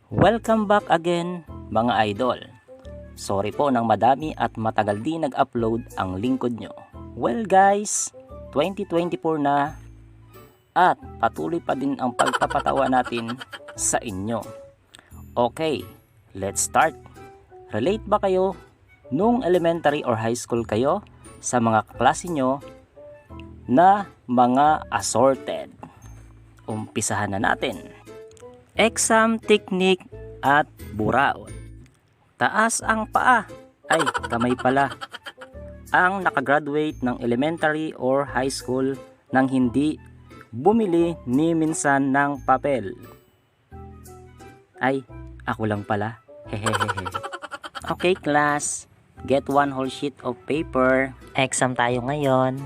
Welcome back again mga idol. Sorry po nang madami at matagal din nag-upload ang lingkod nyo. Well guys, 2024 na at patuloy pa din ang pagpapatawa natin sa inyo. Okay, let's start. Relate ba kayo nung elementary or high school kayo sa mga kaklase nyo na mga assorted? Umpisahan na natin. Exam technique at buraot. Taas ang paa, ay kamay pala, ang nakagraduate ng elementary or high school nang hindi bumili ni minsan ng papel. Ay, ako lang pala. Hehehehe. Okay class, get one whole sheet of paper. Exam tayo ngayon.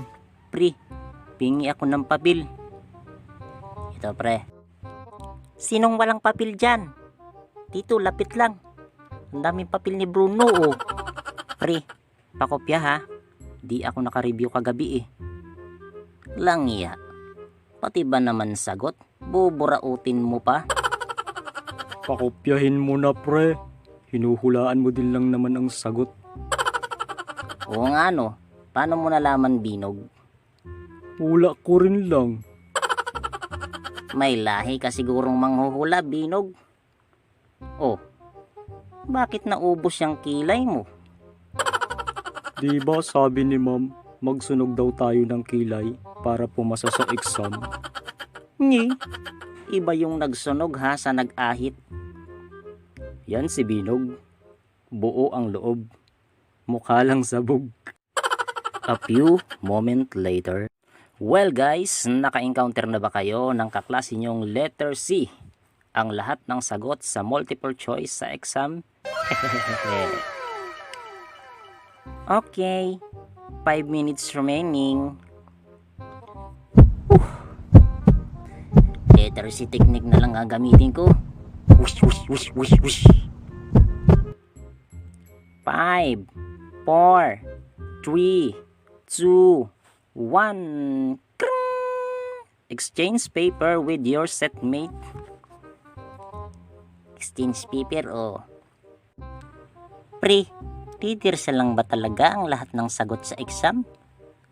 Pre, pingi ako ng papel. Ito pre. Sinong walang papel dyan? Dito, lapit lang. Ang daming papel ni Bruno, oh. Pre, pakopya ha. Di ako naka-review kagabi eh. Langya. Pati ba naman sagot? Buburautin mo pa? Pakopyahin mo na pre. Hinuhulaan mo din lang naman ang sagot. Oo nga no. Paano mo nalaman binog? Hula ko rin lang. May lahi ka sigurong manghuhula, binog. Oh, bakit naubos yung kilay mo? Di ba sabi ni ma'am, magsunog daw tayo ng kilay para pumasa sa exam? Ni, iba yung nagsunog ha sa nag-ahit. Yan si Binog. Buo ang loob. Mukha lang sabog. A few moment later. Well guys, naka-encounter na ba kayo ng kaklase nyong letter C? Ang lahat ng sagot sa multiple choice sa exam? Okay, 5 minutes remaining. Letter C technique na lang gagamitin ko. Wush, wush, wush, wush, wush. 5, 4, 3, 2, 1. Exchange paper with your setmate. Exchange paper oh. Pre, titirsa lang ba talaga ang lahat ng sagot sa exam?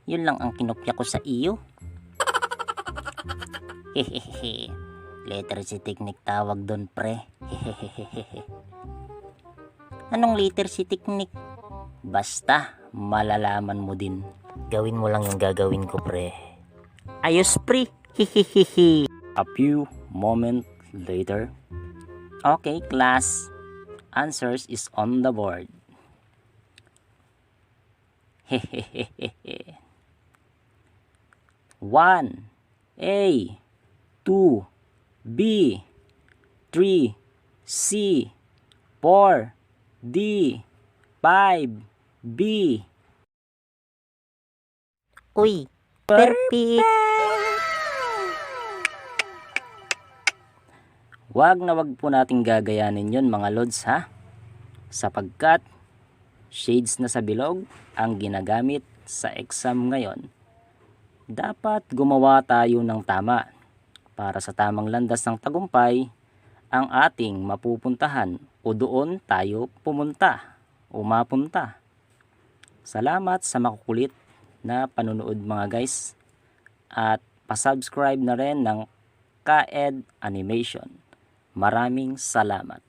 Yun lang ang kinopya ko sa iyo. Hehehe. Literacy technique tawag doon pre. Hehehe. Anong literacy technique? Basta malalaman mo din. Gawin mo lang yung gagawin ko pre. Ayos pre. Hihihihi. A few moment later. Okay class. Answers is on the board. Hehehehe. 1 A 2 B 3 C 4 D 5 B. Uy, perfect! Wag na wag po nating gagayanin yon mga lods ha. Sapagkat shades na sa bilog ang ginagamit sa exam ngayon. Dapat gumawa tayo ng tama para sa tamang landas ng tagumpay ang ating mapupuntahan o doon tayo pumunta o mapunta. Salamat sa makukulit na panunood mga guys at pasubscribe na rin ng Kaed Animation. Maraming salamat.